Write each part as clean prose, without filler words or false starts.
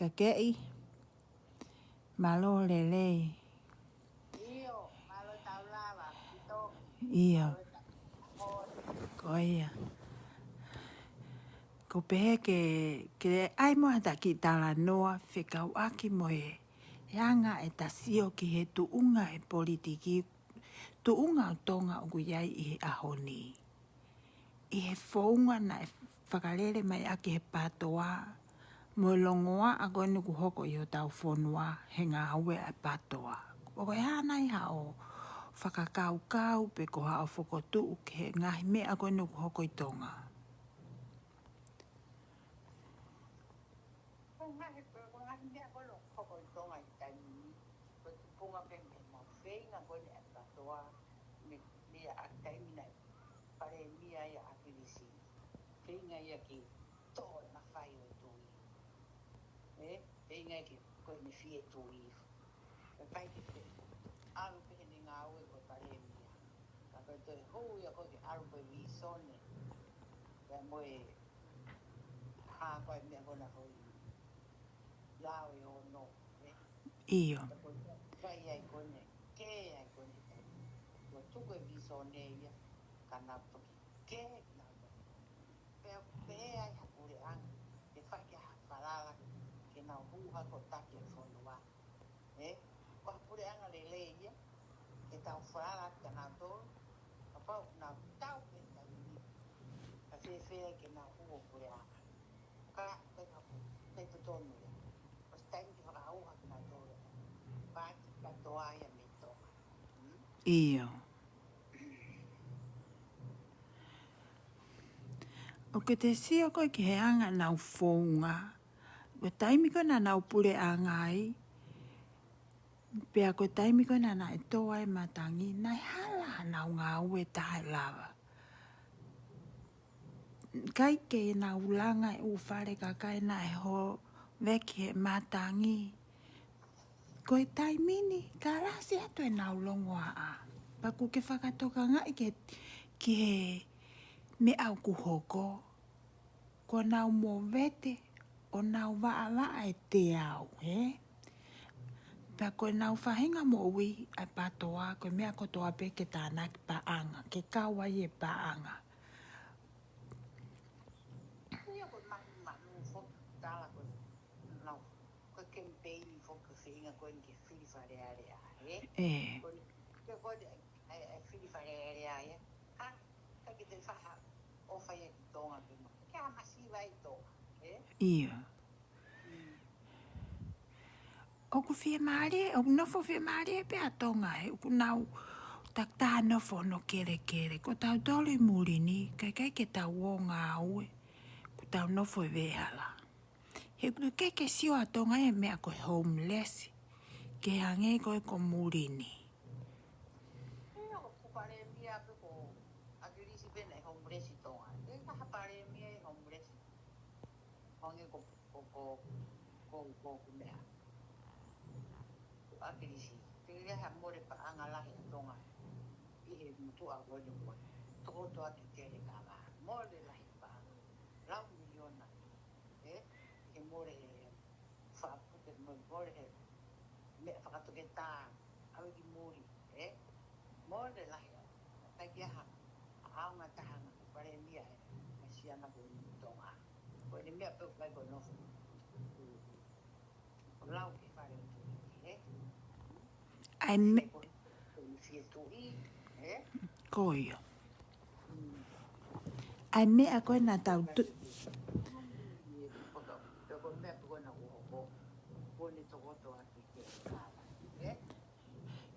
Kakei. Malo lele. Iyo, malo tau lava, ito. Iyo. Malo tau Koia. Ko pehe ke ai moa ta ki tala noa whekau aki moe. Anga e tasio ki he tuunga e politiki. Tuunga o tonga o iai i he ahoni. I he whaunga na e whakarere mai aki he patoa. Mo longoa a koe nuku hoko i o tau whonua he ngā aue a patoa. O koe hana i hao whakakau pe ko hao whakotu ke he ngahi me a koe nuku hoko i tonga. ngahi mea kono koko i tonga i taimini. Ko te punga pempe mau whenga koe a patoa. Me a taimina pare mia i a kirisi. Whenga i a ki tō na whai o tui. Whenga i ki koe ni fie tui. Ka kai ki te aru pehe ni ngā ue koe pare mia. Ka koe te hou i a koe ki aru koe visone. Ka moe hā koe mea kona hoi. Lao e o no. Iyo. Kai ai kone, ke ai kone tai. Ko tuko e visone ia, kana toki ke na pe pe ai hapure anga. Ke whai ke hawharara, ke nau huha ko take e whonua. Ko hapure anga le le ia, ke tau wharara ka nau tōru, ka pau nau tau pe tau ni. Ka whewhea ke nau huha pure anga. Ka kai to tonu ia. Ko stai ki whakahauha ki nau tōru. Pāti ka toa ia me tonga. Iyo. O ke te sia koe ki he anga nau whaunga. Ko taimi koe na nau pure a ngai. Pea ko taimi koe na na e toa e matangi. Nai hala nau ngā ue tahe lava. Kai ke nau langa e uwhare ka kai na e ho veki he matangi. Koe taimini, ka rasi atu e nau longoa a. Paku ke whakatoka ngai ke me au kuhoko. Ko nau mō vete, o nau waa e te au, he? Pea koe nau whahinga mo ui ai patoa, koe mea kotoa pe ke tāna ki paanga, ke kawa i e paanga. Ia koe manu foki tala koe nau. Koe kempeini foki whinga koe ni ke whiriwhare area, he? Koe whiriwhare area, he? Ha? Kai ki te whaha o whai e ki tonga ki mo. Ke a masiwa i tonga, he? Ia. Oku whia maare, oku nofo whia maare pe a tonga he. Oku nau tak tā nofo no kere. Ko tau tolu murini, kai ke tau o ngā ue. Ko tau nofo e vehala. He kuru ke sio a tonga e mea koe homeless. Ke hange koe ko murini. Ia ko kupare mia pe ko agirisi pena e homeless i tonga. E ka hapare mia e homeless. Honge ko mea. Agirisi. Te reha more pa angalahi a tonga. I he mutu a koe ni koe. Toko toa ki tere kawa. More lahi pa anga. Lau miliona. He more he whaapuke more he mea whakatoke tā. Awe ki muri. More lahi a. Tai ki aha. Aonga tahanga. Pare mia he. Masiana koe ni tonga. Koe ni mea peo kai koe nofu. Lau ke whare o tui. Ai me... Fie tui. Koio. Ai mea koe na tau tu...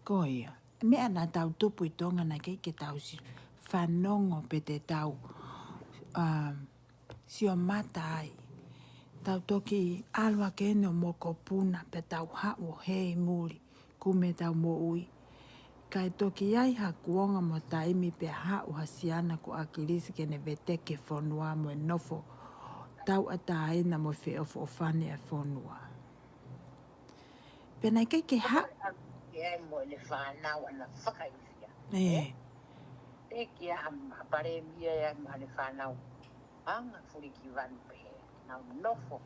Koio. Mea na tau tupu i tonga na ke tau si whanongo pe te tau sio mata ai. Tau toki alwa ke no moko puna pe tau hao hei muri kume tau mo ui. Kai toki ai ha kuonga mo taimi pe hao hasiana ko akirisi ke ne veteke whonua mo e nofo. Tau ataina mo fe ofo ofane e whonua. Pena ke ha... Ke ai mo le whanau ana whakaifia. E ki a pare mia e ma le whanau. Anga furi ki vanu pe he. Nau nofo.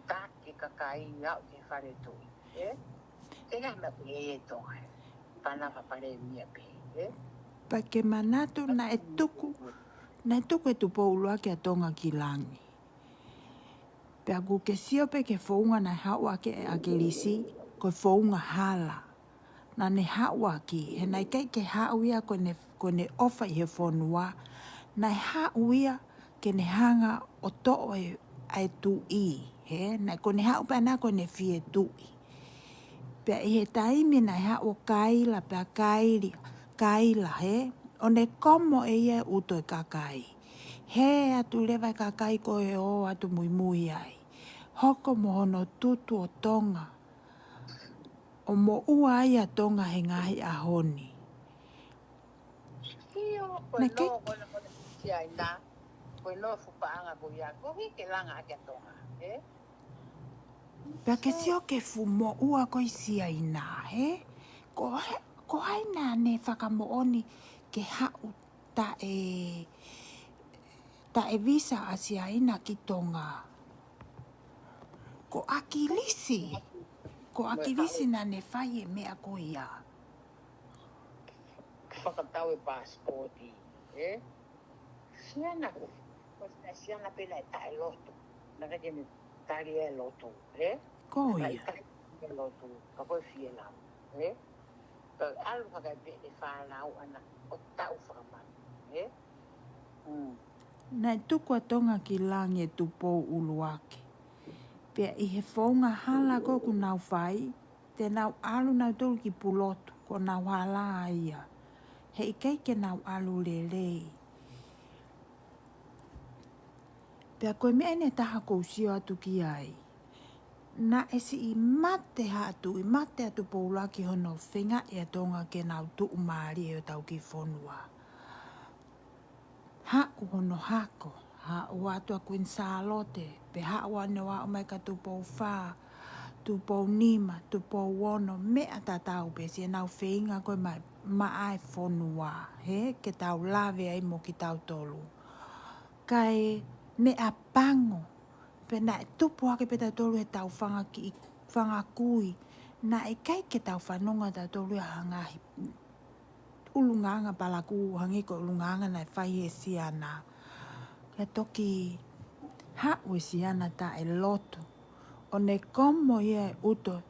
Tāke kakai au ke whare tui. Te ngai me e tonga. Pana papare mia pe. Pa ke manatu na e tuku e tupo ulua ke atonga ki langi. Pe aku ke sio pe ke founga na hawa ke e akelisi ko founga hala. Na ne hawa ki he nai kai ke hauia ko ne ofa i he fonua. Nai hauia ke ne hanga o to e ai tu i. He nai ko ne hau pa na ko ne fie tu i. Pe i he taimi nai hau kaila pe kaila he. O ne komo e ia uto e kakai. He atu lewa kakai ko e o atu mui ai. Hoko mo hono tutu o tonga. O mo ua ai a tonga he ngahi a honi. Hio, koe no, koe si ai nā. Koe no fupaanga ko ia. Ko hi ke langa ake tonga. Pea ke sio ke fu mo ua koi sia i nā, he? Ko hai nā ne whakamooni ke hau ta e visa a sia ina ki tonga. Ko akilisi. Ko akilisi nā ne whai e mea ko ia. Whakatau e passporti. Siana ko. Ko siana pena e tae lotu. Naka ke me tari e lotu. Ko ia. E lotu. Ka koe fie nā. Ka alu whakai pe e whanau ana. O tau whakamani. Nai tuku a tonga ki langi e tupou uluake. Pea i he whaunga hala ko ku nau whai. Te nau alu nau tolu ki pulotu. Ko nau hala ia. He i kei ke nau alu lelei. Pea koe mea ene taha kousio atu ki ai. Na esi i mate hatu, i mate atu poulaki hono whenga e atonga ke nau tuu maari e o tau ki whonua. Hau hono hako, hau atu a Queen Charlotte, pe hau ane wa o mai ka tupou whaa, tupou nima, tupou wono, mea tatau pe si e nau whenga koe ma ai whonua, he, ke tau lawe ai mo ki tau tolu. Kai mea pango, pe na e tupu ake pe tau tolu e tau whanga kui, na e kai ke tau whanonga tau tolu e hangahi. Ulunganga palaku hangiko ulunganga na e whai e siana. Kia toki hau e siana ta e lotu. O ne komo ia e uto,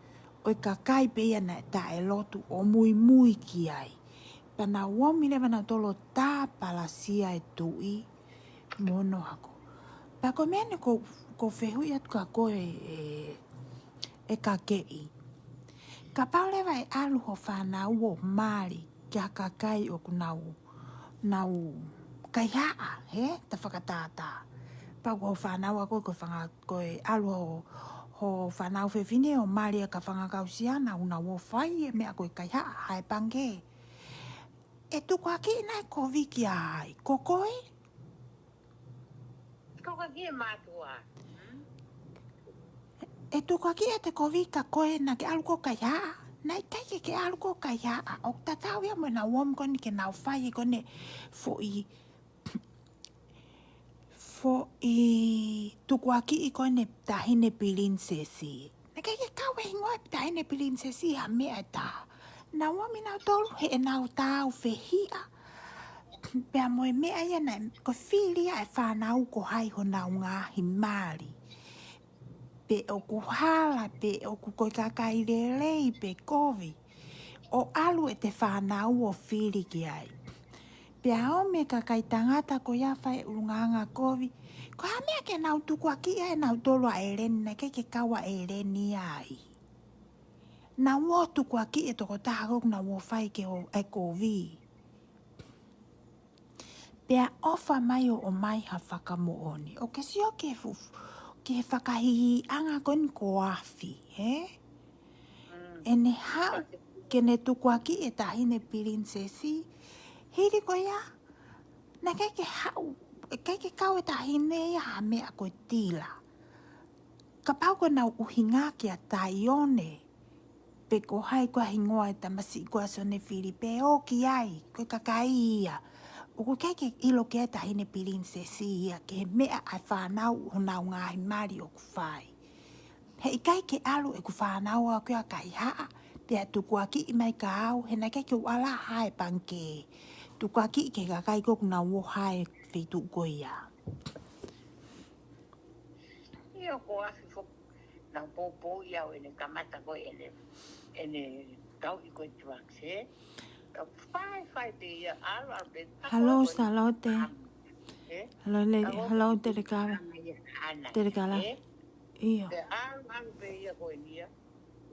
o i kakai pe ia na ta e lotu o mui ki ai. Pana womi lewa na tolo tā palasia e tui, mono hako. Pako mene ko whehui atu ka koe e ka kei. Ka paulewa e alu ho whanau o maari kia kakai o ku nau kai haa, he, ta whakatātā. Pako ho whanau a koe alu ho whanau whewhine o maari a ka whangakausiana una wo whai e mea koe kai haa, hae pange. E tuku aki nai ko viki ai, ko koe? Ko ka kia mātua. E tuku aki e te ko vika koe na ke alu ko kai haa. Nai kai ke alu ko kai haa. O tatau ia mo na wom koni ke nau whai e kone fo i tuku aki i kone tahine pilinsesi. Na kai ke kawe hingoe tahine pilinsesi ha mea ta. Na wami nau tolu he e nau tau whehia. Pea moe mea ia na ko whilia e whanau ko hai ho nau ngahi maari. Pe o ku hala, pe o ku koi kakai lelei, pe kovi. O alu e te whanau o whili ki ai. Pea o me kakai tangata ko ia whai ulunganga kovi. Ko ha mea ke nau tuku aki e nau tolu a eleni, na ke kawa eleni ai. Na wo tuku aki e toko tahok na wo whai ke o e kovi. Pea ofa mai o mai ha whakamooni. O ke sio ke fufu. Ke whakahihi anga koni ko afi, he? E ne hau ke ne tuku aki e tahine pilinsesi. Hiri ko ia. Na kei ke hau. Kei ke kau e tahine ia ha mea koe tila. Ka pau ko nau uhinga ki a taione. Pe ko hai kua hingoa e tamasi kua sone Filipe. O ki ai. Koe kakai ia. O ko kei ke ilo ke e tahine pilinsesi ia. Ke mea ai whanau o nau ngahi mari o ku whai. He ikai ke alu e ku whanau a kia kai haa. Pea tuku aki i mai ka au, he nai kai ke wala hae panke. Tuku aki ke ka kai koku na wo hae whitu koia. Ia ko afi fo na popo ia o ene kamata ko ene tau i koe tuak se. Ka fai pe ia ala pe. Hello, Salote. Hello, lady. Hello, Terikala. Ana. Terikala. Iyo. Te ala pe ia ko nia.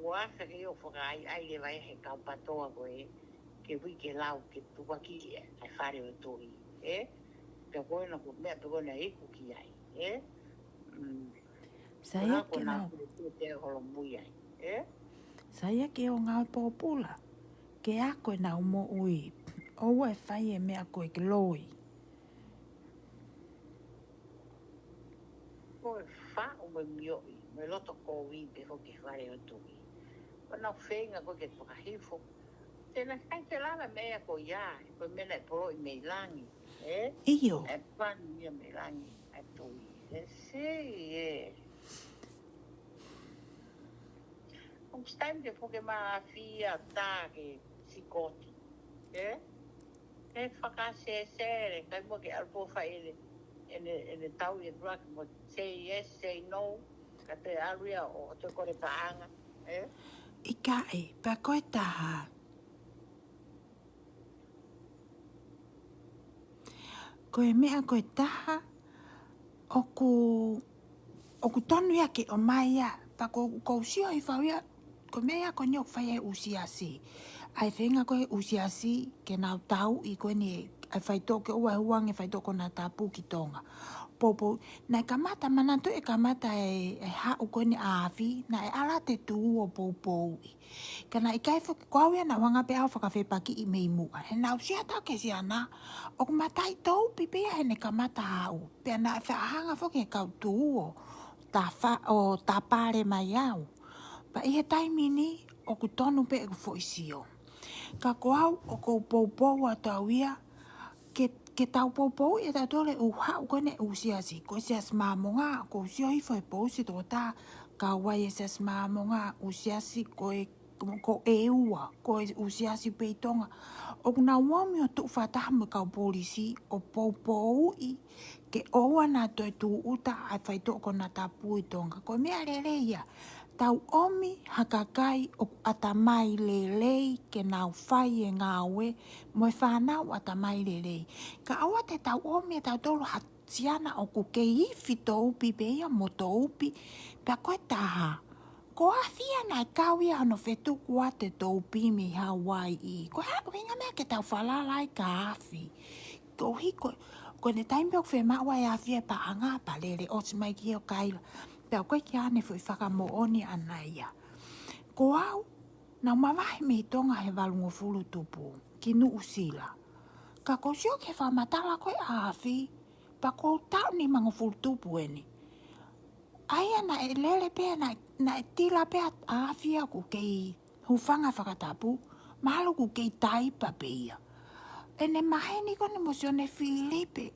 Wa sa ke o fokai ai le vai he ka patoa ko e. Ke wi ke lau ke tuaki ai fare o toi. Pe ko na ko me pe ko na iku ki ai. Saya ke nau. Saya ke o ngau popula. Ke a koe nau mo ui. Oua e whai e mea koe ke loi. Koe wha o me mioi. Me loto ko ui pe ho ke whare o tui. Wana whenga koe ke whakahifo. Tēnā kai te lala mea ko ia. Koe mena e polo i mei langi. Iyo. E pani ia mei langi. E tui. E sei Ons time de poke ma fia ta ke sikoti. E whakase sere, kai mo ke alpo whaere. Ene tau e drak mo say yes, say no. Ka te aria o te kore paanga. Ika e, pa koe taha. Koe mea koe taha. Oku tonu ia ke o mai ia. Pa ko usio i whau ia. Ko mea ko nyok whai e usiasi. Ai whenga koe usiasi ke nau tau i koe ni ai whaito ke ua huang e whaito ko nā tāpū ki tonga. Popo, nai kamata mananto e kamata e hau koe ni aafi, na e ala te tū o popo i. Kana i kai whaka kouia na wanga pe au whakawhepaki i mei mua. He nau siata ke si ana. O ku matai tau pipea he ne kamata hau. Pea na e whaahanga whake kau tū o tā pare mai au. Pa ihe taimini o ku tonu pe e ku foisio. Ka koau o kou poupou a tau ia, ke tau poupou e tau tole u hau kone u siasi. Ko sias mamonga, ko sio hifo e pousi tō tā, ka wai e sias mamonga, u siasi ko e ua, ko e u siasi peitonga. O kuna uami o tuk whataha me kau polisi, o poupou i, ke oua nā toi tū uta ai whaito ko nā tāpū i tonga. Ko mea rereia, tau omi hakakai o atamai lelei ke nau whai e ngāwe mo e whanau atamai lelei. Ka awa te tau omi e tau tolu hatiana o ku ke iwi tō upi beia mo tō upi pia koe taha. Ko awhia nai kawia ano whetu kua te tō upi mi Hawaii i. Ko hako hinga mea ke tau whalalai ka awhi. Ko hiko, ko ne taimpe o whemaua e awhia pa anga pa lele o si mai ki o kaila. Pea koe ki ane fui whakamo oni anaia. Ko au, nau mawahi me tonga he walungo fulu tupu, ki nu usila. Ka ko sio ke whamatala koe awhi, pa ko tau ni mango fulu tupu eni. Aia na e lele pea na e tila pea awhi aku kei hufanga whakatapu, mahalo ku kei taipa pea. Ene maheni kone mo sio ne Filipe,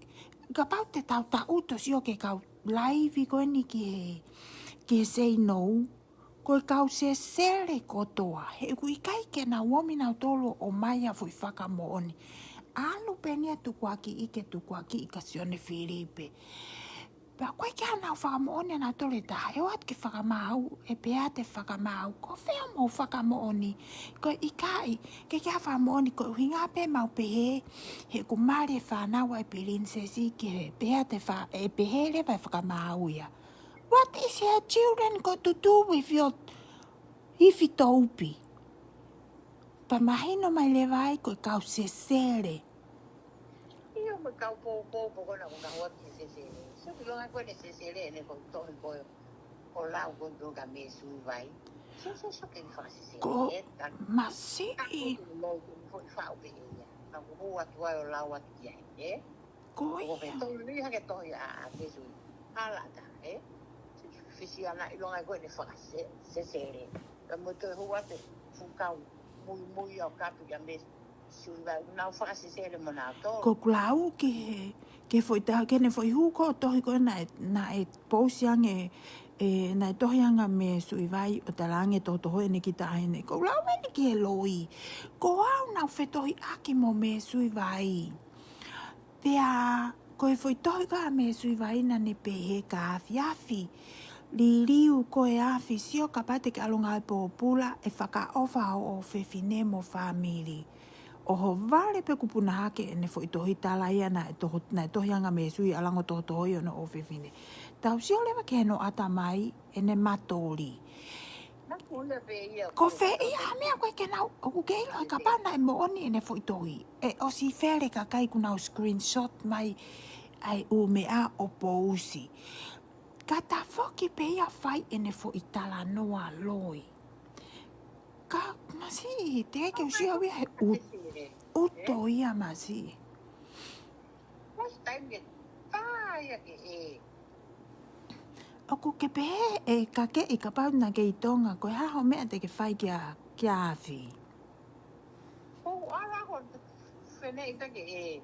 ka pau te tau ta uto sio ke kau laivi koe ni ke say no, koe kau se sere kotoa. He ku ikai ke na womi na tolo o maia fui whakamo oni. Alu penia tukuaki ike tukuaki ika sio ne Filipe. Pea koe kia nau whakamo oni na tole taha. E wat ke whakamau, e pea te whakamau. Ko whea mo whakamo oni. Koe ikai, ke kia whakamo oni, koe uhinga pe mau pehe. He ku mare whanau e princesi ke pea te e pehe le vai whakamau ia. What is your children got to do with your iwi taupi? Pa mahino mai le vai koe kau se sere. Ia me kau po kona ko kahua ki se sere. So ki longa koe ne se sere ne ko tohi koe o lau ko doga me su vai. So ke ni whaka se sere. Ko masi. Ako ki lo ko ni whao pe ia. Ka ko hua ki wai o lau atu ki ai. Ko Ko pe ia. tohi ni hake tohi a me su. Hala ta, Fisi ana i longa koe ne whaka se sere. Ka mo toi hua te fukau mui au kapu ya me su vai. Nau whaka se sere mo nā tō. Ko kulau ke foi taha kene foi huko tohi koe na e pousiang nai tohianga me sui vai o talange toto hoi ne kita aine. Ko lau ene ke loi. Ko au nau whetohi aki mo me sui vai. Pea, koe foi tohi ka me sui vai na ne pehe ka afi afi. Li liu koe afi sio ka pate ke alunga e pōpula e whaka ofa o whewhine mo whamiri. Oho vale pe kupuna hake ne foi tohi tala ia na tohi anga me sui alango toho i ono o whewhine. Tau sio lewa ke no ata mai e ne matori. Na kule pe ia. Ko whe ia mea koe ke nau, o ku keilo e ka pana e mo oni e ne foi tohi. E o si where ka kai ku nau screenshot mai ai u mea o pousi. Ka ta whoki pe ia whai e ne foi tala noa loi. Ka masi, te ke usia wia he uto ia masi. Mas time ke taia ke e. O ku ke pehe e ka ke i ka pau na ke i tonga, koe haho mea te ke whai kia awhi. O ala ko whene i take e.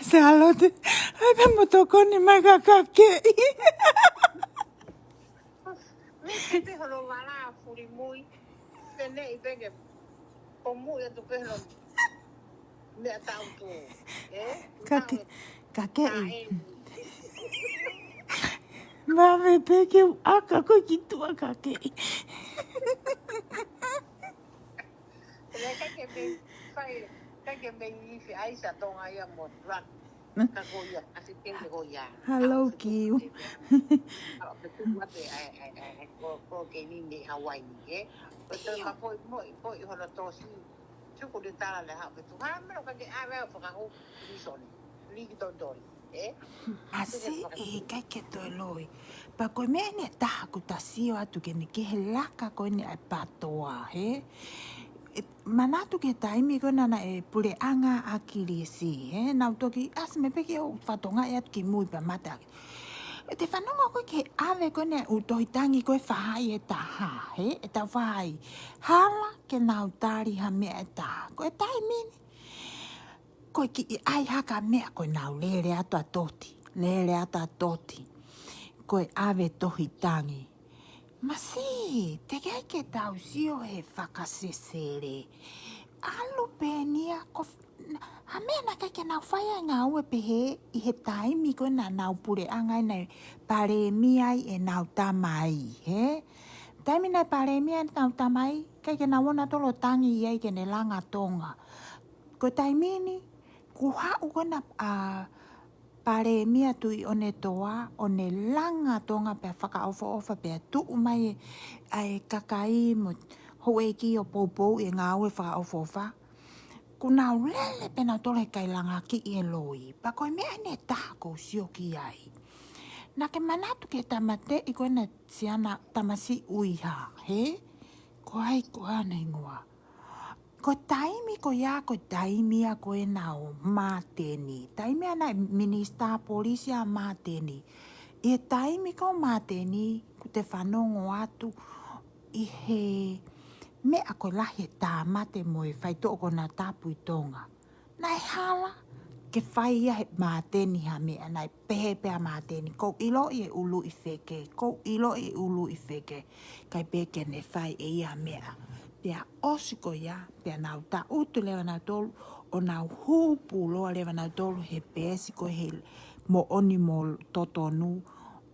Se alote, ai pe motokoni mai ka ke i. Me te te holo wala furi mui. Whene i take o mui atu pehlo. Mea tau tu. Ka ke i. Mame pe ke aka koe ki tua ka ke i. Kake me ifi aisa tonga ia mo rak. Kako ia, asi penge ko ia. Hello, Kiu. Ako tu mate ai ko ke ni ni Hawaii e. Pero ma foi hono tosi. Chuku de tala le ha tu ha me ka ke ave o ka ho ni son. Ni ki ton ton. Asi e kai ke to loi. Pa koe mea ne taha ku ta sio atu ke ne ke he laka koe ne ai patoa, he? Manatu ke taimi koe nana e pule anga a kirisi, he? Nau toki as me peke o whatonga e atu ki mui pa mata. E te whanonga koe ke ave koe ne utohitangi koe whahai e taha, he? E tau whahai. Hala ke nau tari ha mea e taha. Koe taimi ni. Koe ki i ai haka mea koe nau lere ato a toti. Lere ato a toti. Koe ave tohitangi. Masi, te kai ke tau sio he whakasesere. Alu penia, ha mea na kai ke nau whaia ngā ue pehe i he taimi koe na nau pure angai nei pare miai e nau tamai, he? Taimi nei pare miai e nau tamai, kai ke nau ona tolo tangi iai ke ne langa tonga. Ko taimi ni, ku hau koe na pare mia tui o ne toa, o ne langa tonga pe whaka ofa pe tu mai ai kakai mo hoe ki o poupou e ngā ue whaka ofa. Ku nau lele pe na tole kai langa ki e loi. Pa koe mea ne taha kou sio ki ai. Na ke manatu ke tamate i koe na siana tamasi uiha, he? Ko ai ko anei ngua. Ko taimi ko ia ko taimi a ko e nao māteni. Taimi ana minista polisi a māteni. I taimi ko māteni ku te whanongo atu i he mea ko lahi tā mate mo e whai tōko na tāpui tonga. Nai hala ke whai ia he māteni ha mea nai pehe pea māteni. Kou ilo i e ulu i wheke. Kou ilo i e ulu i wheke. Kai peke ne whai e ia mea. Pea osiko ia, pea nau ta utu lewa nau tolu, o nau hupu loa lewa nau tolu he pesiko he mo oni mo totonu,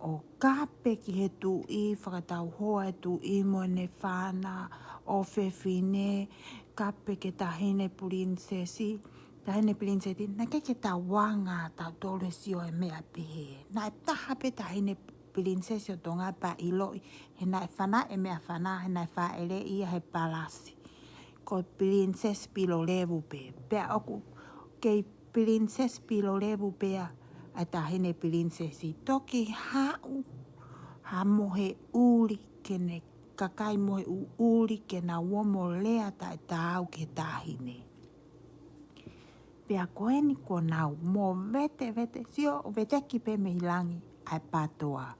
o kape ki he tu i, whakatau hoa e tu i mo ne whana, o whewhine, kape ke tahine prinsesi, na ke ta wanga tau tolu e sio e mea pehe. Na e taha pe tahine prinsesi o tonga pa iloi, he nai whana e mea whana, he nai wha ere ia he palasi. Ko princess pilo levu pe. Pea oku, kei princess pilo levu pea, ai tahine prinsesi. Toki hau, ha mohe uri ke ne kakai mohe uri ke na uomo lea ta e tau ke tahine. Pea koeni ko nau, mo vete, sio vete ki pe me hilangi, ai patoa.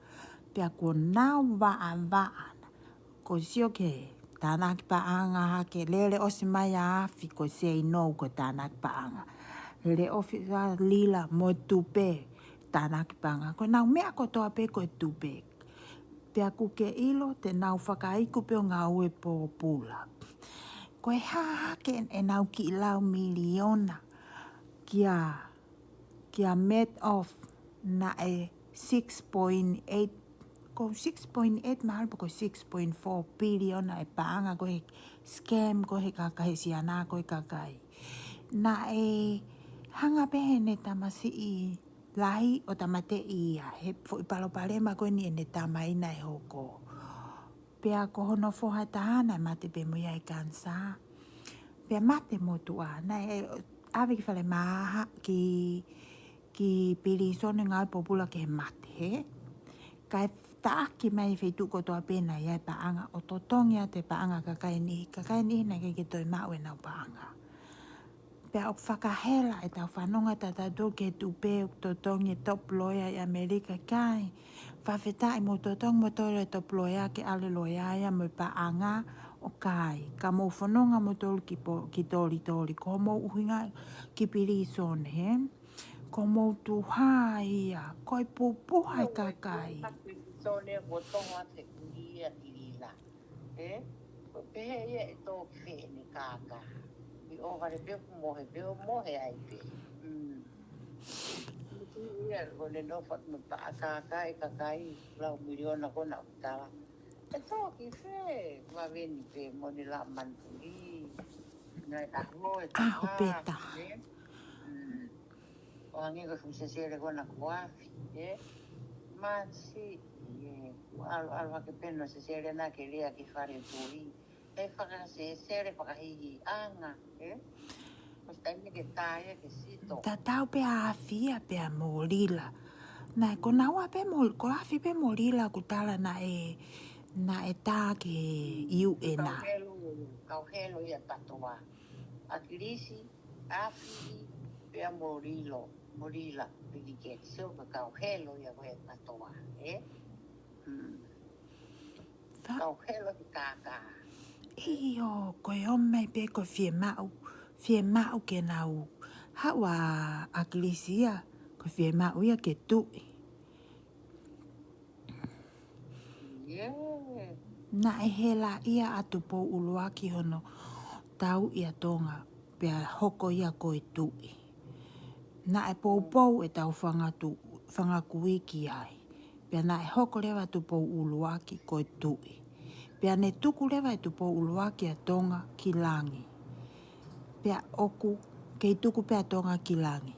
Pea ko nau waa, ko sio ke tāna ki paanga ha ke lele o si mai a afi ko se i nou ko tāna ki paanga. Le ofisa lila mo tupe tana ki panga. Ko nau mea ko toa pe ko tupe. Pea kuke ilo te nau whakaiku pe o ngā ue po pula. Koe hahake e nau ki lau miliona kia met off na e 6.8 ko 6.8 mahal po ko 6.4 biliona e paanga ko he scam ko he kakahi siana ko he kakai. Na e hanga pehe ne tamasi i lahi o tamate ia. He fo i palopalema ko ni e ne tamaina e hoko. Pea ko hono foha tahana e mate pe mo iai kansa. Pea mate mo tua. Na e ave ki whale maha ki pili sone ngai popula ke he mate he. Kai taaki mai whaitu ko toa pena iai paanga o totongia te paanga kakai ni na ke toi maue nau paanga. Pea o whakahela e tau whanonga tatatou ke tupe o totongi top lawyer i Amerika kai. Whawheta i mo totong mo tole top lawyer ke ale lawyer ia mo paanga o kai. Ka mo whanonga mo tolu ki tori. Ko mo uhinga ki piri sone he. Ko mo tuha ia. Koi pupuha i kakai. Sone ko tonga te kuia tirila. Ko pehe ia e tō ki ni kāka. I o hare peo mohe ai pe. Ia ko ne no fat mo pa kākai kakai lau miliona ko na utala. E tō ki whe ma veni pe mo ni la manturi. Nai ahlo e tā. Aho peta. O hangi ko fusesere ko na kuafi. Mansi, alwa ke peno se sere na ke lea ki whare tui. E whakasesere whakahihi anga, Mas taime ke taia ke sito. Ta tau pe awhia pe a morila. Nai ko naua pe morila, ko awhi pe morila ku tala na e tā ke iu e na. Kau helo ia tatoa. Akirisi, awhi, pe a morila, pili ke so ka kau helo ia koe tatoa, Kau helo ki kākā. Iyo, koe omei pe ko fie mau ke nau. Hawa akilisia, ko fie mau ia ke tui. Na e hela ia atu po uluaki hono tau ia tonga pea hoko ia koe tui. Na e pou e tau whangakui ki ai. Pea na e hoko lewa tu po uluaki koe tui. Pea ne tuku lewa e tu po uluaki a tonga ki langi. Pea oku kei tuku pea tonga ki langi.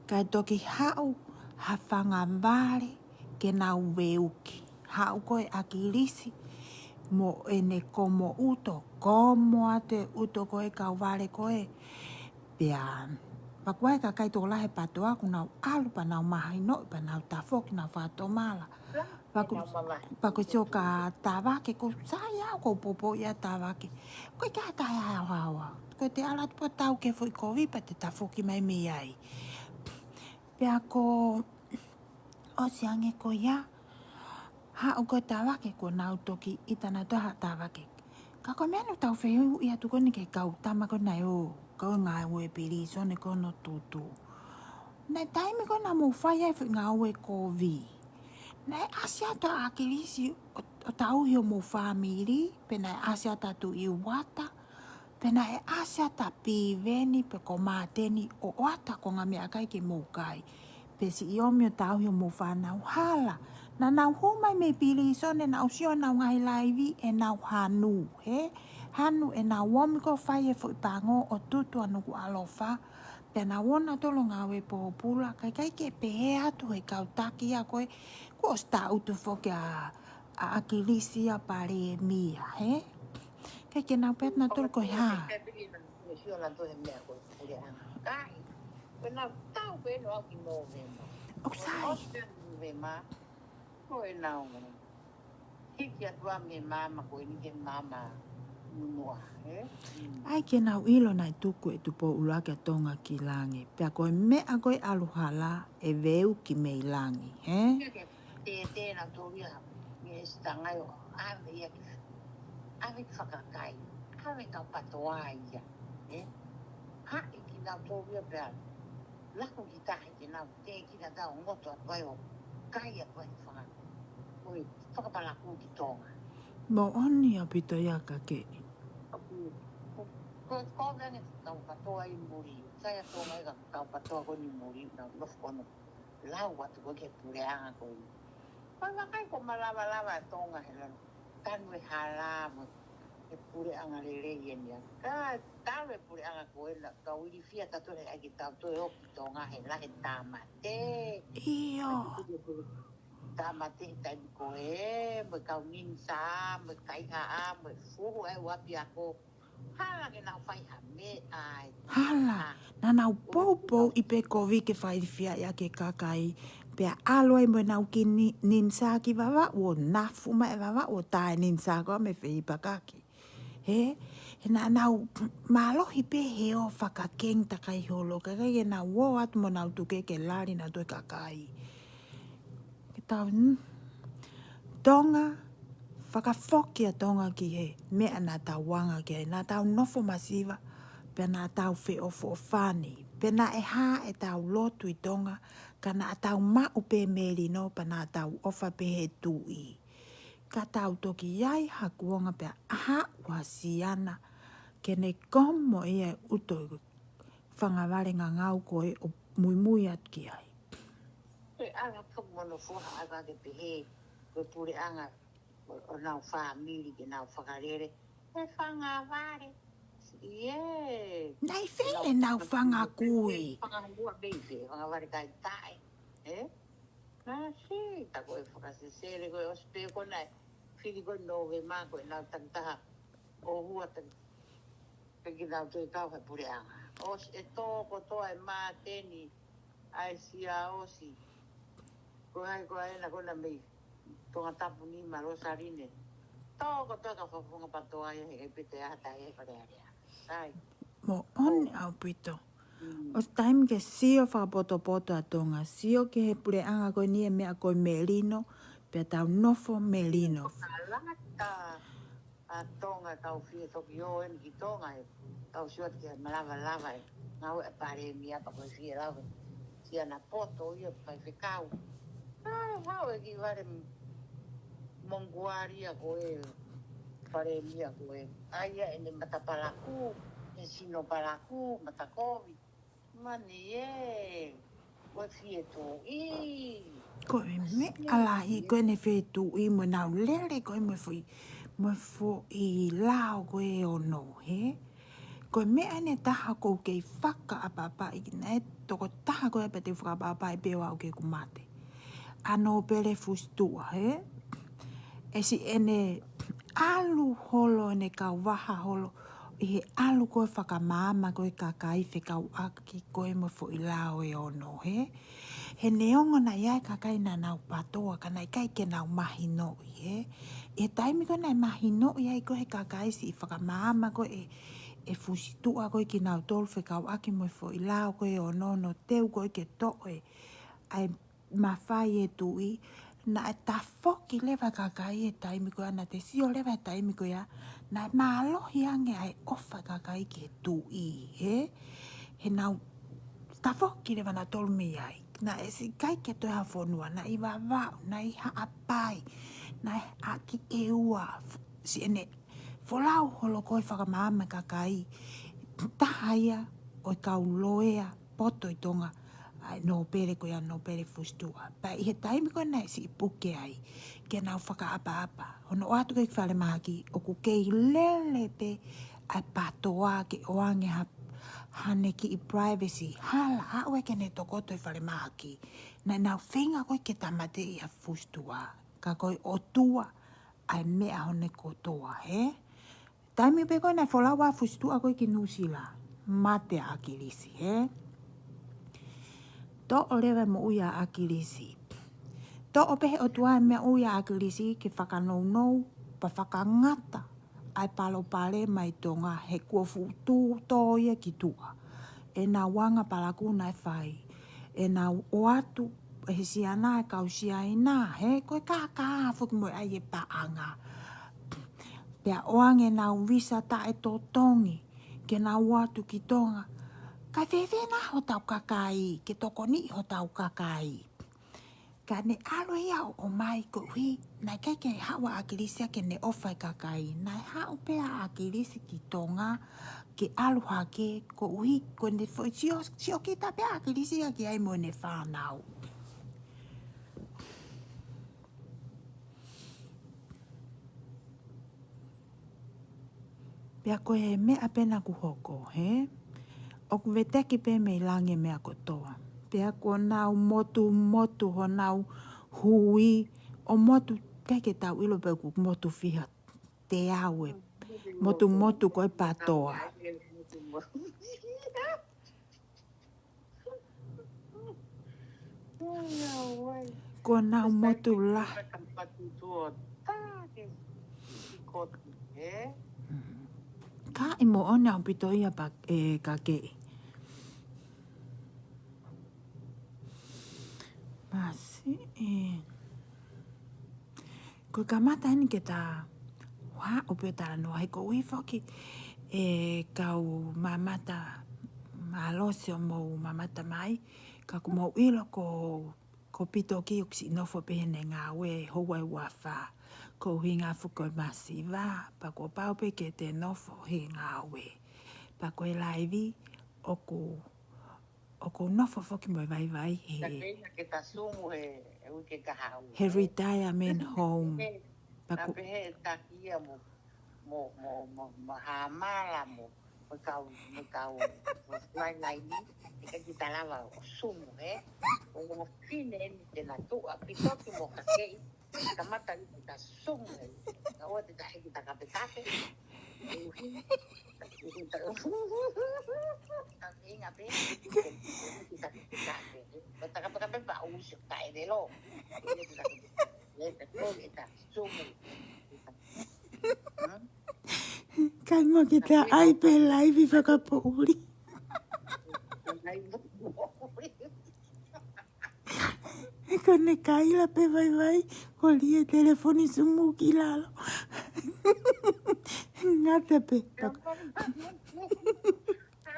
Kai toki hau ha whangawale ke nau weuki. Hau koe akilisi mo ene komo uto. Komo ate uto koe kau wale koe. Pea pakuai ka kai tō lahe pato aku nau alu pa nau mahaino pa nau tafoki nau whato mala. Paku sio ka tāwake ko sai au ko popo ia tāwake. Koe ka tai hawa. Koe te ala tupo tau ke fui ko vipa te tafoki mai mi ai. Pea ko o siange ko ia. Hau ko tāwake ko nau toki itana toha tāwake. Ka ko menu tau whehu ia tuko ni ke kau tama ko nai o. Kau ngā ue piri so ne kono tutu. Nei taimi ko na mo whai ai ngā ue kovi. Nei asia to akirisi o tau hio mo whamiri. Pe nei asia tatu i wata. Pe nei asia ta piveni pe ko māteni o wata ko ngā mea kai ke mō kai. Pe si i omi o tau hio mo whanau hala. Na nau humai me pili so ne nau sio nau ngai laivi e nau hanu. Hanu e nau womi ko whai e fui pango o tutu anu ku alofa. Pe na wona tolo ngā we pōpula. Kai ke pehe atu he kau taki a koe. Ko o sta utu foke a akilisi a pare e mia, Kai ke nau pet na tolo koe ha. Sio na tohe mea koe kule anga. Kai, koe nau tau pe no au ki mō vema. Oksai. Koe ma, koe nau hiki atua me mama koe ni ke mama munua, Ai ke nau ilo nai tuku e tupo ulake tonga ki langi. Pea koe mea koe aluhala e veu ki mei langi, Te na toria me stangai o ave ia ki ave ki whakakai, ave ka patoa ia, ha iki nā tōwia pēr. Lako ki tahi ki nā te ki nā tau ngoto atuai o kai atuai whanga. Oi, whakapalaku ki tōnga. Mo oni a pito ia ka ke. Ko kōnane tau katoa I muri. Sai a tōnga ega tau katoa ko ni muri. Nā lofu kono. Lau watu ko ke pureanga ko I. Pai wakai ko malawa tōnga he lano. Tanu e halamu. E pureanga lele ienia. Ka tawe pureanga ko e la. Ka wiri fia tatore agi tau toe oki tōnga he lahe tāmate. Iyo. Tāmate taimi ko e. Mo kau ninsa. Mo kai haa. Mo fuhu e wapi ako. Hala ke nau whai ha me ai. Hala. Na nau pou I pe kovi ke whai fia ia ke kakai. Pea aloe mo nau ki ninsa ki wawa. O nafu mai wawa. O tae ninsa koa me whi pakaki. He? He na nau malohi pe he o whakakeng takai holo. Kakai e nau o atu mo nau tuke ke lari na tue kakai. Ke tau tonga. Whakafoki a tonga ki he. Mea nā tau wanga ki he. Nā tau nofo masiva. Pea nā tau whi ofo o whani. Pea nā e hā e tau lotu I tonga. Ka nā tau mau pe meri no. Pa nā tau ofa pe he tui. Ka tau toki iai hakuonga pea aha ua siana. Kene kom mo ia uto whangaware ngā ngau koe o mui at ki ai. Pe anga kumono fuha aga ke pehe. Ko pure anga. O nau whamiri ke nau whakarere. E whangaware. Yeah. Nei whele nau whanga kui. Whangahua beife. Whangaware kai tae. Eh? Nā si. Ta koe whakasesere koe ospe ko nai. Whiri koe nowe mā koe nau takitaha. O hua tak. Peki nau toi kau hai pure anga. Os e tōko toa e mā teni. Ai sia osi. Ko hai koe aena kona mei. Tonga tapu ni ma rosarine. Tōko toa ka whapunga patoa ia he pete ata e kore area. Sai. Mo one au pito. O time ke sio whakapoto a tonga. Sio ke he pure anga koe ni e mea koe melino. Pea tau nofo melino. Lata a tonga tau whia toki o en ki tonga e. Tau siot ke lava e. Ngau e pare mi apa koe whia lava. Sia na poto ia pai whekau. Ai, hau e ki ware monguaria koe. Pare mi a koe. Ai e ne matapalaku. E sino palaku, matakovi. Mani e. Koe whia tō i. Koe me alahi koe ne whetu I mo nau lere koe mo fui. Mo fo I lao koe o no, he? Koe mea ne taha kou kei whaka apapa I ne toko taha koe pa te whakapapa I pewa o ke kumate. Ano pere fustua, he? E si ene alu holo ne kau waha holo. I he alu koe whakamama koe kakai whekau aki koe mo fo I lao e ono, he? He neongo na iai kakai na nau patoa ka nai kai ke nau mahino I, he? E taimi koe nai mahino I ai koe kakai si I whakamama koe e fusitua koe ki nau tolu whekau aki mo fo I lao koe o no teu koe ke toe. Ai mawhai e tui. Na e ta foki lewa kakai e taimi koe ana te sio lewa e taimi koe a. Na e maalohi ange ai ofa kakai ke tui, he? He nau ta foki lewa na tolu mi ai. Na e si kai ke toi hawhonua, na I wawau, na I haapai, na I aki e ua. Si ene, wholau holo koe whakamama kakai. Tahaia, o kau loea, poto I tonga. Ai no pere koe a no pere fustua. Pa I he taimi koe nei si puke ai. Ke nau whakaapa. Hono o atu kei whare mahaki, o ku kei lele pe ai patoa ke oange hapa. Hane ki I privacy. Hala, hau e kene tokoto I whare mahaki. Na nau whenga koe ke tamate I a fustua. Ka koe o tua ai mea hone kotoa, he? Taimi pe koe nai wholawa fustua koe ki nusila. Mate a akilisi, he? To o lewe mo uia akilisi. To o pehe o tua mea uia akilisi ke whakanou pa whakangata. Ai palo pale mai tonga he kua futu toia ki tua. E nā wanga palaku nai whai. E nā o atu he siana e kausia I nā. He koe kā fuki mo ai e paanga. Pea oange nā visa ta e tō tongi. Ke nā o atu ki tonga. Ka whewena ho tau kakai, ke toko ni ho tau kakai. Ka ne alo ia o mai ko hui, nai kai ke hawa a kilisia ke ne ofai kakai, nai hao pea a kilisi ki tonga, ke alo hake ko hui, ko ne fo sio kita pea a kilisia ki ai mo ne whanau. Pea ko he mea pena ku hoko, he? O ku veteki pe me lange mea kotoa. Pea ko nau motu ho nau hui. O motu keke tau ilo pe ku motu fiha te awe. Motu koe patoa. Ko nau motu la. Ka i mo ona o pito ia pa ka ke. Masi ko ka mata ni ke ta. Wa o pe tala no hai ko ui foki. Kau mamata malose o mo mamata mai. Ka ku mo ilo ko pito ki uksi nofo pehene ngā we howai wafa. Ko hui ngā fuko masi wa. Pa ko pau pe ke te nofo he ngā we. Pa ko e laivi o ko nofo foki mo vai he retirement home. Pa ko mo hamala mo kau lai ni ka kita lava o sumu o fine ni te na tu a pitoki mo ka kei ka mata ni ka sumu ka o te tahi kita ka petate ka inga pe kita petate ka ka pa uso ka e lo ka sumu kai mo ke te ai pe laivi whakapouri. Ko ne kaila pe vai, ko lia telefoni sumu ki lalo. Ngata pe.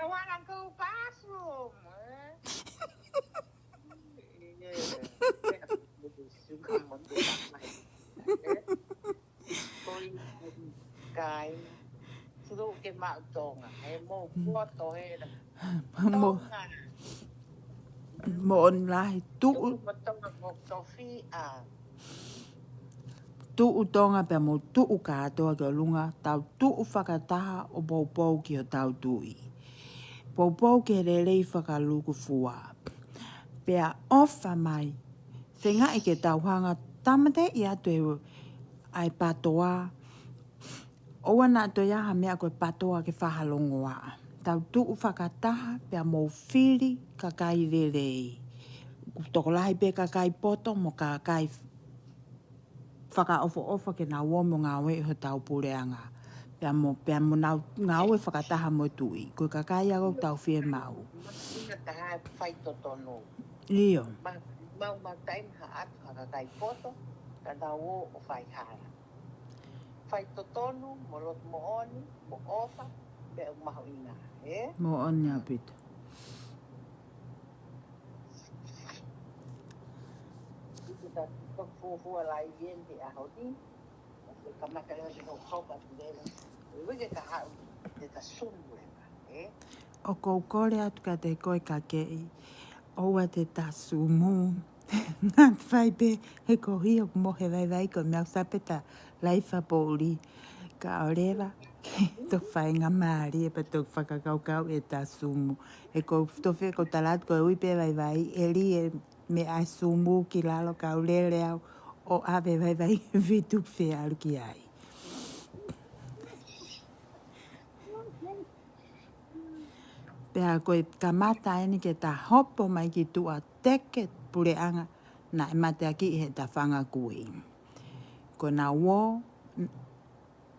Awana ko bathroom. Cái sudu ke ma tonga e mo foto he mo online tu tonga pe mo tu katoa ke lunga tau tu whakataha o poupou ki o tau tui. Poupou ke relei whakaluku fua. Pea ofa mai. Whenga i ke tau hanga tamate i atu ai patoa. Owa nā to iaha mea koe patoa ke whahalongoa. Tau tuu whakataha pea mō whiri kakai rerei. Tokolahi pe kakai poto mo kakai whakaofo ke nā womo ngā we ho tau pureanga. Pea mo ngā we whakataha mo tui. Koe kakai ago tau whie mau. Ina taha whai totono. Lio. Mau taim ha atu kakai poto ka nā wo o whai hara. Whai totonu, mo lot mo oni, mo ofa, pe o maho ina. Mo oni a pita. Kita fuhua lai yente a honi, ka makarea se no haupa tulele. Wige ka hau, te ta sungu O kou kore atu ka te koe ka kei, oua te ta sumu. Ngā whai pe he kohi o mohe vai ko mea sapeta laifa pōri. Ka orewa, to whai ngā maari e pa tō whakakaukau e ta sumu. E ko tofe ko talat ko uipe vai, e li e me ai sumu ki lalo ka urere au o ave vai vitu whea alu ki ai. Pea koe ka mata eni ke ta hopo mai ki tua teke pureanga na e mate aki he ta whanga kui. Ko nā wō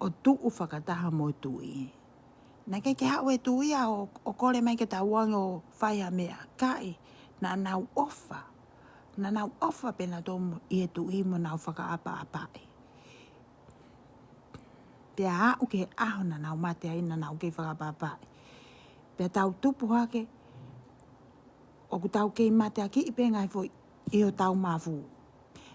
o tuu whakataha mo tui. Nā ke hau e tui a o kore mai ke ta wang o whaia mea kai na nau ofa. Na nau ofa pena tomo i e tui mo nau whakaapa apai. Pea au ke aho na nau mate ai na nau ke whakaapa apai. Pea tau tupu hake o ku tau kei mate aki i pe ngai foi i o tau mafu.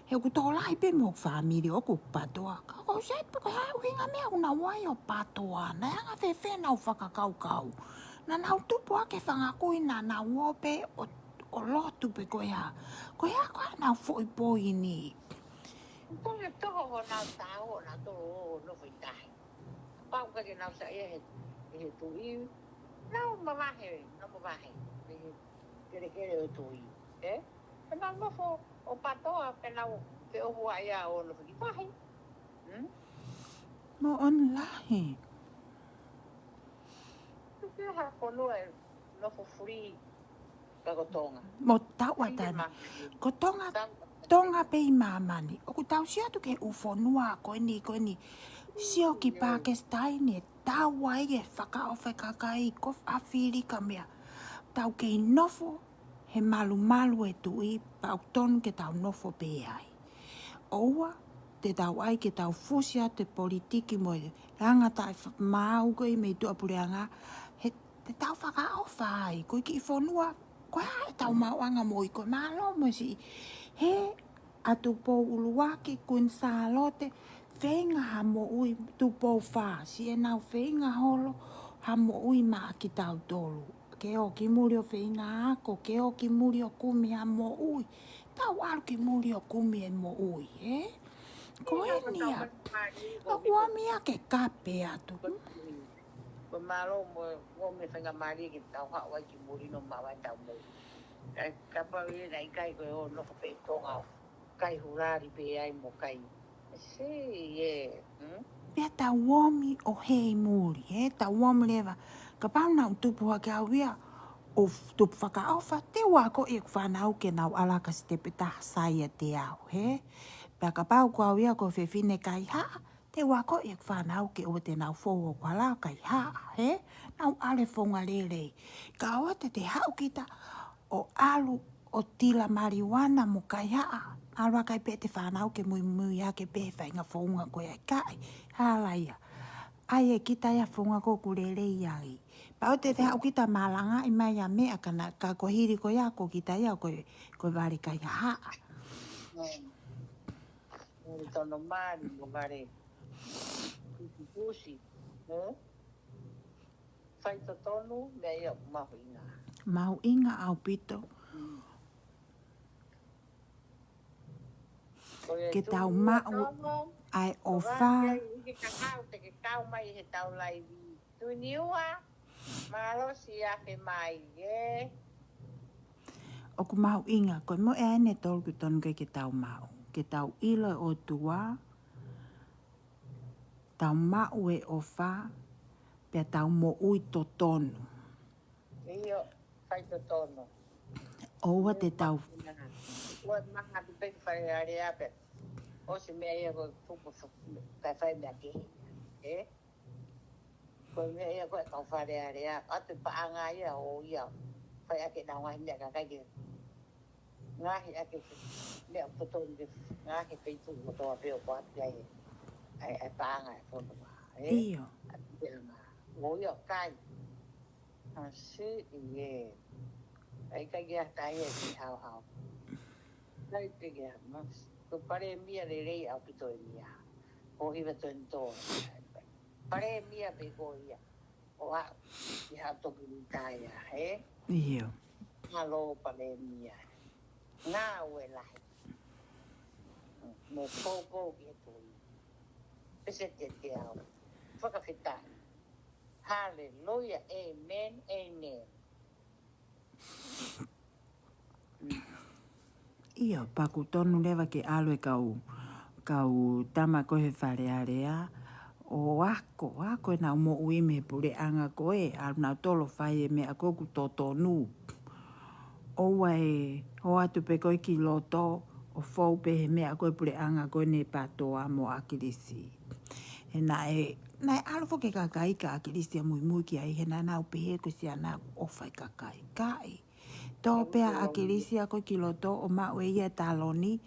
He ku tō lai pe mo family o ku patoa. Ka ko sei pe ko hau hinga mea una wai o patoa. Na anga fe na u whakakau kau. Na nau tupu ake whangakui na na wope o lotu pe ko ia. Ko ia ko nau foi poi ni. Kung toho ho na tao na to no foi tai. Pau ka ke na sa e tu i. No mamahe, no mamahe. Kere o tu i. Na no fo o patoa pe na te o hua ia o no foi tai. Mo on lahi. Ke ha kono e no fo free ka ko tonga. Mo tau atana. Ko tonga pe i mamani. O ku tau sia tu ke ufonua ko ni. Sio ki Pakistan e tau ai e whakaofe kakai ko awhiri ka mea. Tau ke nofo he malu e tui pau tonu ke tau nofo pe ai. Oua te tau ai ke tau fusia te politiki mo e rangata e māuko i mei tua pureanga. He te tau whakaofa ai. Ko ki i whonua ko hae tau mauanga mo i ko malo mo si. He atu pou uluake kun salote whenga ha mo ui tu pou wha. Si e nau whenga holo ha mo ui maa ki tau tolu. Ke o ki muri o whenga ako, ke o ki muri o kumi ha mo ui. Tau alu ki muri o kumi e mo ui, Ko e nia. Ka ua mia ke kape atu. Ko malo mo me whenga mari ki tau hawa ki muri no mawa tau mo. Ka pau e nei kai ko o no pe tonga. Kai hurari pe ai mo kai. Pea tau womi o hei muri, tau womi lewa. Ka pau nau tupu hake au ia o tupu whakaofa, te wako e whanau ke nau alaka si te petaha saia te au, Pea ka pau ko au ia ko whewhine kai haa, te wako e whanau ke o te nau fōo ko ala kai haa, Nau ale whonga lelei. Ka awa te hau kita o alu o tila mariwana mo kai haa. Alwa kai pe te whanau ke mui ake pe whainga whaunga koe ai kai. Halaia. Ai e kita ia whaunga ko kurelei ai. Pau te hau kita malanga i mai a mea kana ka kohiri ko ia ko kita ia koe wari kai haa. Mori tono mani mo vare. Kusi. Whai to tonu mea ia mahu inga. Mahu inga au pito. Ke tau mau ai o wha. Ke kakao te ke kau mai he tau lai vi. Tu niua, malo si a ke mai, O ku mahu inga, koe mo e ane tolu ki tonu ke tau mau. Ke tau ilo o tua, tau mau e o wha, pia tau mo ui to tonu. Iyo, whai to tono. Oua te tau. Ua maha tu peki whai area pe. O si mea ia ko tupu kai whai mea ki. Koe mea ia koe kau whai area. Atu paanga ia o ia. Whai ake na ngahi mea kakai ki. Ngahi ake mea potoni ki. Ngahi peitu ko toa peo ko atu ai. Ai paanga e whono wa. Iyo. O ia kai. Asi ie. Ai kai kia tai e ki hao hao. Nai te kia mas. Ko pare mia le rei au pito e mia. O hiwa tuen tō. Pare mia pe ko ia. O a. I hao toki ni taia. Iyo. Halo pare mia. Ngā ue lahi. Mo kōkō ki e tōi. Pese te au. Whakawhitai. Hallelujah. Amen. Amen. Iyo, paku tonu lewa ke alo e kau tama koe whare area. O ako e nau mo ui me pure anga koe. Alu nau tolo whai e mea koku tō tonu. Oua e ho atu pe koe ki loto o fau pe he mea koe pure anga koe ne patoa mo akirisi. He nai alufo ke kakai ka akirisi a mui ki ai he nau pe he ko si ana ofai kakai kai. Tō pea akirisi a koe ki loto o mau e ia taloni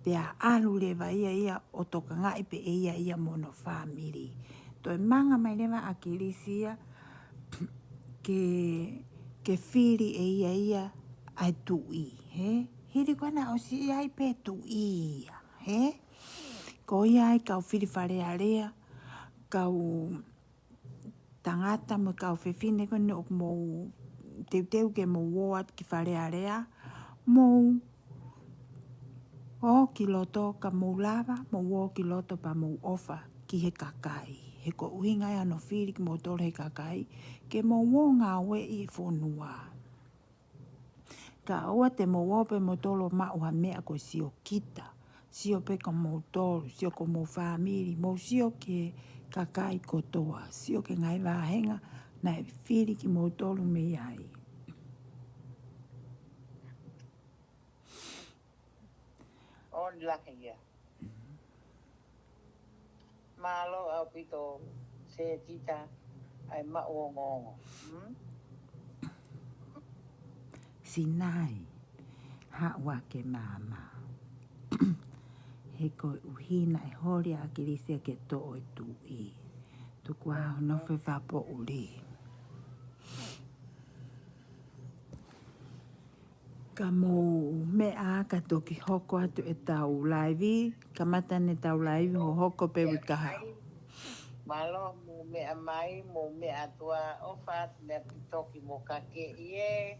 pea alu lewa ia o toka ngai pe ia mono whamiri. Toi manga mai lewa akirisi a ke whiri e ia ai tu i, he? Hiri kona o si ai pe tu i, he? Ko ia ai kau whiri whare area, kau tangata mo kau whewhine kone o mo teu ke mo woat ki whare area, mo o ki loto ka mo lava, mo wo ki loto pa mo ofa ki he kakai. He ko uhinga e ano whiri ki mo tore he kakai, ke mo wo ngā we i whonua. Ka aua te mo wope mo tolo mao ha mea ko sio kita. Sio pe ka mo tolo, sio ko mo whamiri, mo sio ke kakai kotoa. Sio ke ngai wahenga na e whiri ki mo tolo me ai. On laka ia. Malo au pito se tita ai mao ngongo. Sinai, hawa ke mama. He koe uhina e hori a kirisia ke to o tu i. Tu kua no fe vapo uri. Ka mo me a ka toki hoko atu e tau laivi. Ka matane tau laivi ho hoko pe wikaha. Malo mo me a mai, mo me a tua ofat me pitoki mo kake ie.